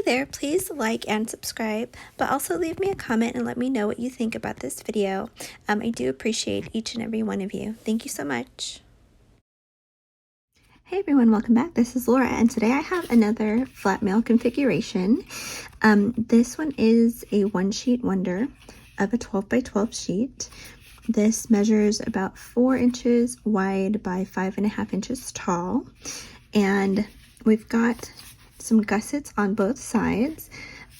there, please like and subscribe, but also leave me a comment and let me know what you think about this video. I do appreciate each and every one of you. Thank you so much. Hey everyone, welcome back. This is Laura, and today I have another flat mail configuration. This one is a one sheet wonder of a 12 by 12 sheet. This measures about 4 inches wide by 5.5 inches tall, and we've got some gussets on both sides.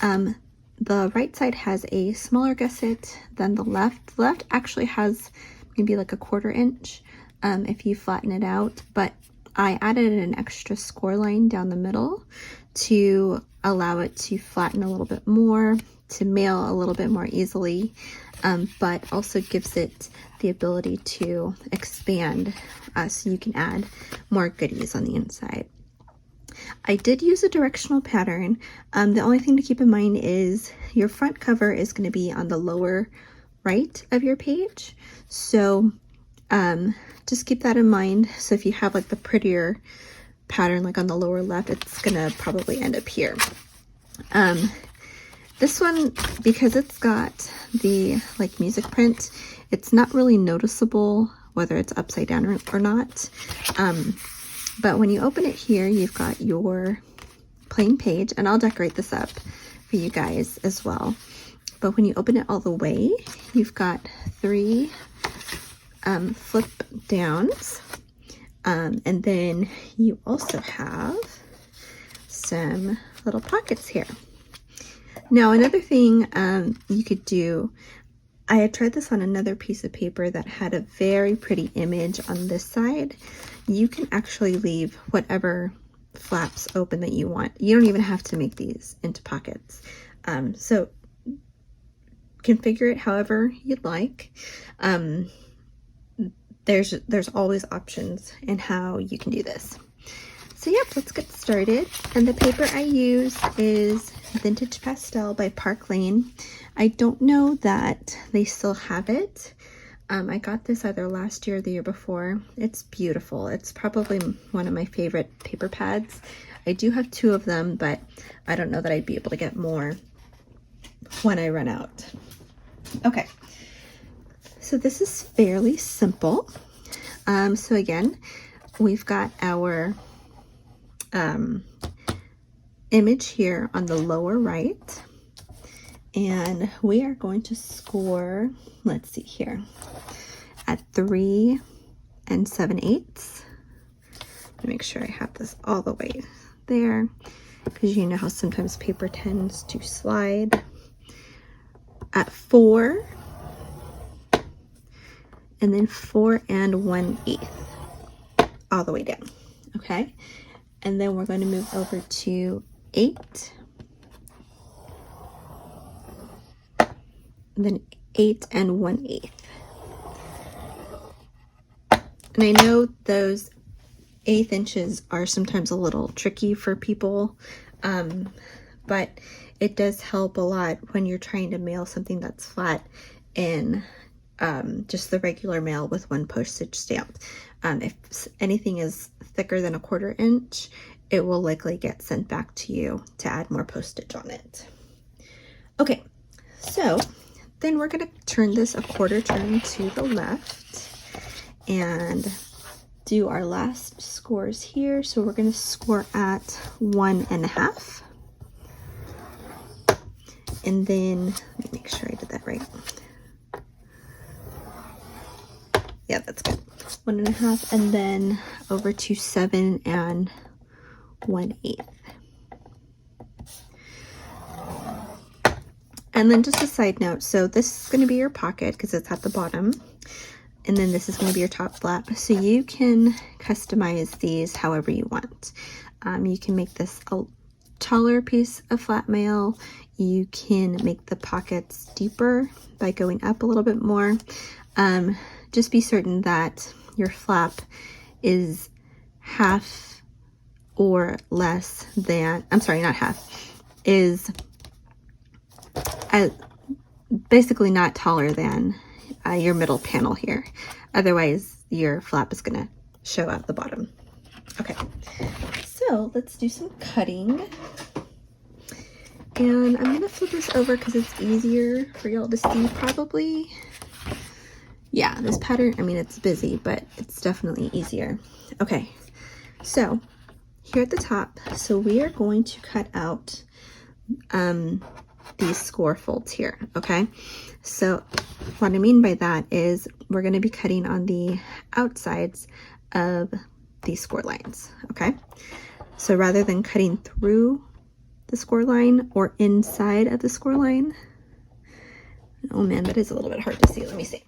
The right side has a smaller gusset than the left. The left actually has maybe like a 1/4 inch if you flatten it out, but I added an extra score line down the middle to allow it to flatten a little bit more, to mail a little bit more easily, but also gives it the ability to expand so you can add more goodies on the inside. I did use a directional pattern. The only thing to keep in mind is your front cover is going to be on the lower right of your page. So just keep that in mind. So if you have like the prettier pattern like on the lower left, it's going to probably end up here. This one, because it's got the like music print, it's not really noticeable whether it's upside down or not. But when you open it here, you've got your plain page, and I'll decorate this up for you guys as well. But when you open it all the way, you've got 3 flip downs, and then you also have some little pockets here. Now, another thing you could do, I had tried this on another piece of paper that had a very pretty image on this side. You can actually leave whatever flaps open that you want. You don't even have to make these into pockets. So configure it however you'd like. There's always options in how you can do this. So yep, let's get started. And the paper I use is Vintage Pastel by Park Lane. I don't know that they still have it. I got this either last year or the year before. It's beautiful. It's probably one of my favorite paper pads. I do have 2 of them, but I don't know that I'd be able to get more when I run out. Okay, so this is fairly simple. So again, we've got our image here on the lower right, and we are going to score, let's see here, at 3 7/8. Make sure I have this all the way there, because you know how sometimes paper tends to slide. At 4, and then 4 1/8 all the way down. Okay, and then we're going to move over to 8, and then 8 1/8. And I know those 1/8 inches are sometimes a little tricky for people, but it does help a lot when you're trying to mail something that's flat in just the regular mail with 1 postage stamp. If anything is thicker than a 1/4 inch, it will likely get sent back to you to add more postage on it. Okay, so then we're going to turn this a 1/4 turn to the left and do our last scores here. So we're going to score at 1 1/2. And then, let me make sure I did that right. Yeah, that's good. 1 1/2, and then over to 7 1/8. And then just a side note, so this is going to be your pocket because it's at the bottom, and then this is going to be your top flap. So you can customize these however you want. You can make this a taller piece of flat mail. You can make the pockets deeper by going up a little bit more. Just be certain that your flap is half or less than, I'm sorry, not half, is basically not taller than your middle panel here. Otherwise, your flap is going to show out the bottom. Okay, so let's do some cutting. And I'm gonna flip this over because it's easier for y'all to see probably. Yeah, this pattern, I mean, it's busy, but it's definitely easier. Okay, so here at the top, so we are going to cut out these score folds here, okay? So what I mean by that is we're gonna be cutting on the outsides of these score lines, okay? So rather than cutting through the score line or inside of the score line, oh man, that is a little bit hard to see. Let me see.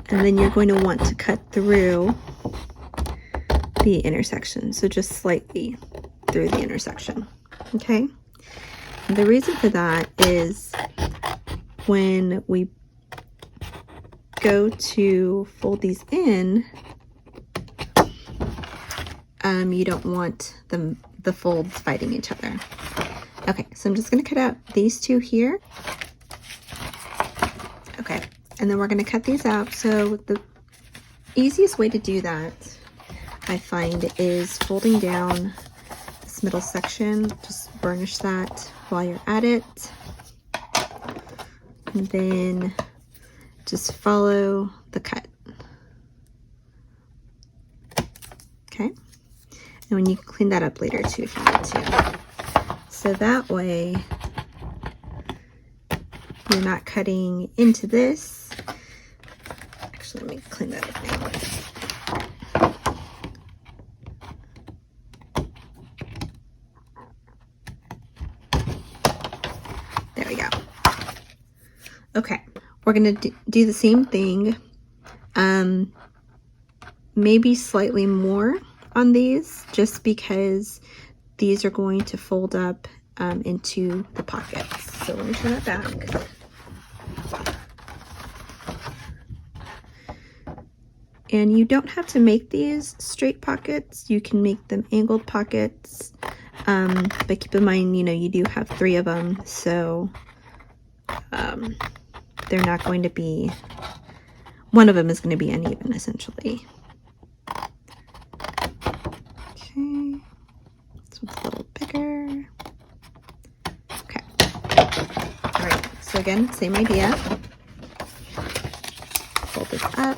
And then you're going to want to cut through the intersection, so just slightly through the intersection, okay? And the reason for that is when we go to fold these in, you don't want the folds fighting each other. Okay, so I'm just going to cut out these two here. Okay, and then we're going to cut these out. So the easiest way to do that, I find, is folding down this middle section. Just burnish that while you're at it. And then just follow the cut. Okay, and when you clean that up later too if you need to. So that way you're not cutting into this. Actually, let me clean that up now. There we go. Okay, we're gonna do the same thing, maybe slightly more on these, just because these are going to fold up into the pockets. So let me turn that back. And you don't have to make these straight pockets. You can make them angled pockets, but keep in mind, you know, you do have 3 of them, so they're not going to be, one of them is going to be uneven essentially. Okay, this one's a little bigger. Okay, all right, so again, same idea. Fold this up.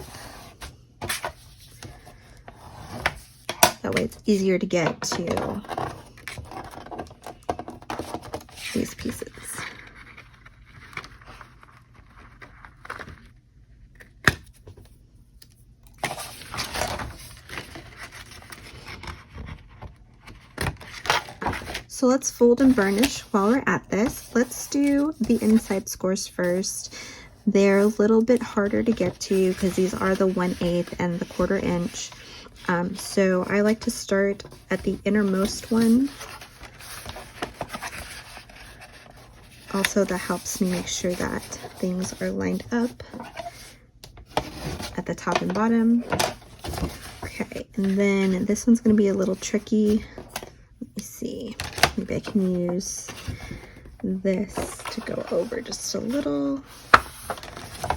That way it's easier to get to these pieces. So let's fold and burnish while we're at this. Let's do the inside scores first. They're a little bit harder to get to because these are the 1/8 and the 1/4 inch. So I like to start at the innermost one. Also, that helps me make sure that things are lined up at the top and bottom. Okay, and then this one's going to be a little tricky. Let me see. Maybe I can use this to go over just a little,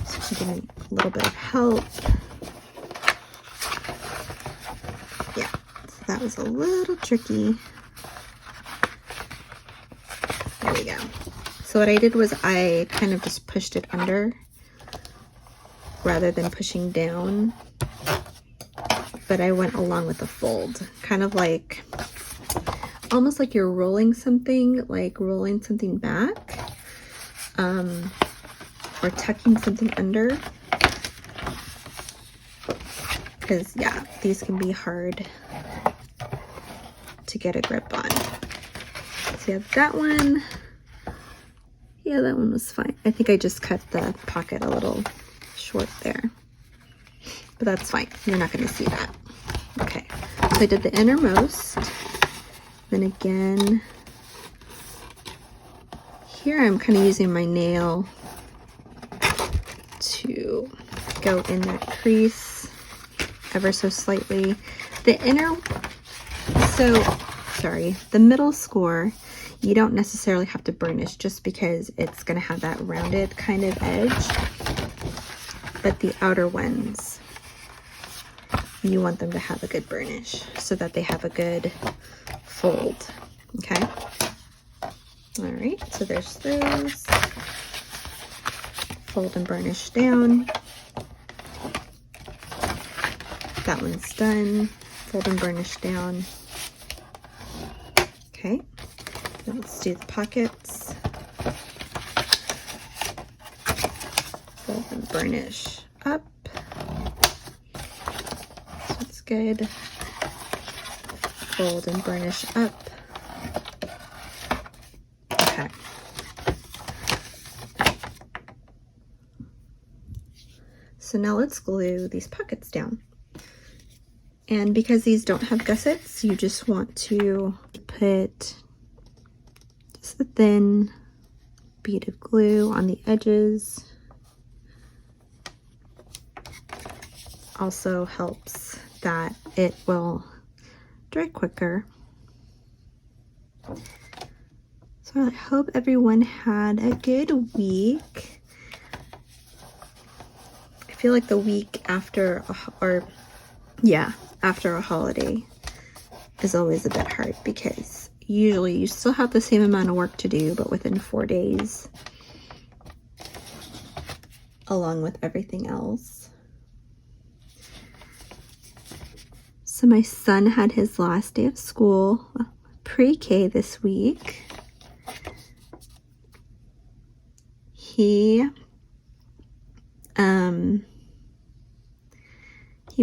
so to give me a little bit of help. Yeah, so that was a little tricky. There we go. So what I did was I kind of just pushed it under rather than pushing down, but I went along with the fold, kind of like, almost like you're rolling something, like rolling something back, or tucking something under, because yeah, these can be hard to get a grip on. So you have that one. Yeah, that one was fine. I think I just cut the pocket a little short there, but that's fine. You're not going to see that. Okay, so I did the innermost. Then again, here I'm kind of using my nail to go in that crease ever so slightly. The the middle score, you don't necessarily have to burnish just because it's going to have that rounded kind of edge. But the outer ones, you want them to have a good burnish so that they have a good fold. Okay. All right, so there's those. Fold and burnish down. That one's done. Fold and burnish down. Okay, now let's do the pockets. Fold and burnish up. That's good. Fold and burnish up. Okay. So now let's glue these pockets down. And because these don't have gussets, you just want to put just a thin bead of glue on the edges. Also helps that it will dry quicker. So I hope everyone had a good week. I feel like the week after, after a holiday is always a bit hard because usually you still have the same amount of work to do, but within 4 days, along with everything else. So my son had his last day of school, pre-K this week. He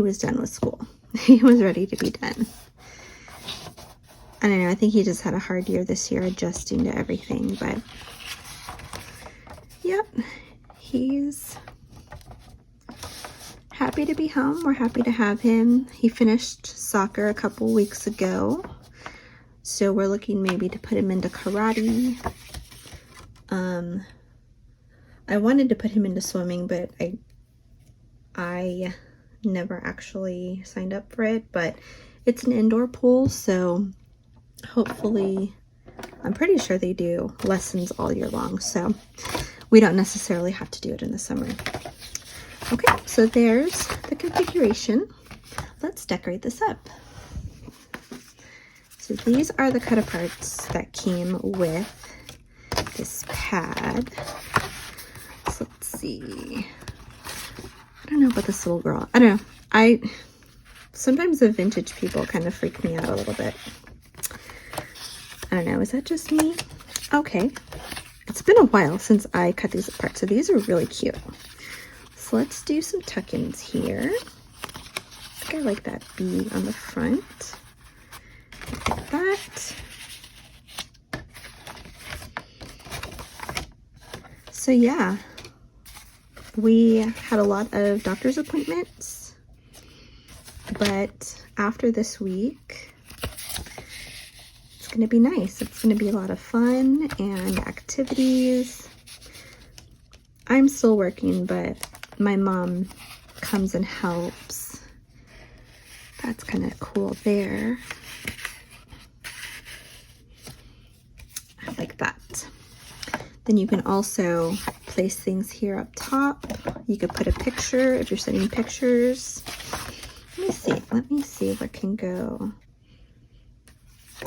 was done with school. He was ready to be done. I don't know, I think he just had a hard year this year adjusting to everything, but yep, he's happy to be home. We're happy to have him. He finished soccer a couple weeks ago, so we're looking maybe to put him into karate. I wanted to put him into swimming, but I never actually signed up for it, but it's an indoor pool, so hopefully, I'm pretty sure they do lessons all year long, so we don't necessarily have to do it in the summer. Okay, so there's the configuration. Let's decorate this up. So these are the cut aparts that came with this pad. So let's see. I don't know about this little girl. I don't know. Sometimes the vintage people kind of freak me out a little bit. I don't know. Is that just me? Okay. It's been a while since I cut these apart, so these are really cute. So let's do some tuck-ins here. I think I like that bead on the front. Like that. So yeah, we had a lot of doctor's appointments, but after this week, it's going to be nice. It's going to be a lot of fun and activities. I'm still working, but my mom comes and helps. That's kind of cool there. I like that. Then you can also place things here up top. You could put a picture if you're sending pictures. Let me see what can go.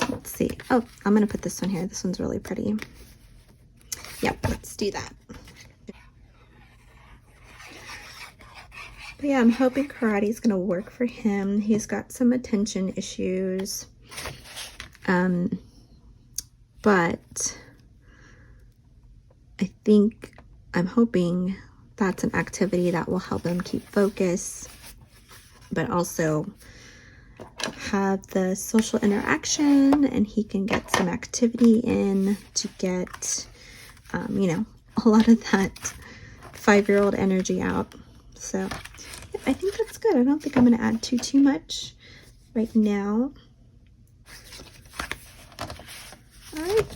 Let's see. Oh, I'm gonna put this one here. This one's really pretty. Yep, let's do that. But yeah, I'm hoping karate is gonna work for him. He's got some attention issues. But I'm hoping that's an activity that will help him keep focus, but also have the social interaction, and he can get some activity in to get, you know, a lot of that 5-year-old energy out. So yeah, I think that's good. I don't think I'm going to add too much right now. All right.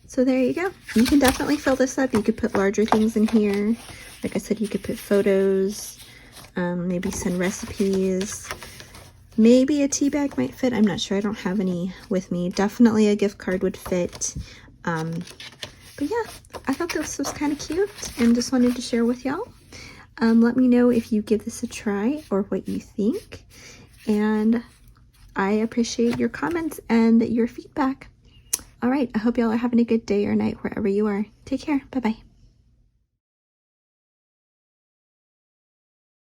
So there you go. You can definitely fill this up. You could put larger things in here. Like I said, you could put photos, maybe send recipes. Maybe a tea bag might fit. I'm not sure. I don't have any with me. Definitely a gift card would fit. But yeah, I thought this was kind of cute and just wanted to share with y'all. Let me know if you give this a try or what you think. And I appreciate your comments and your feedback. All right, I hope y'all are having a good day or night wherever you are. Take care. Bye-bye.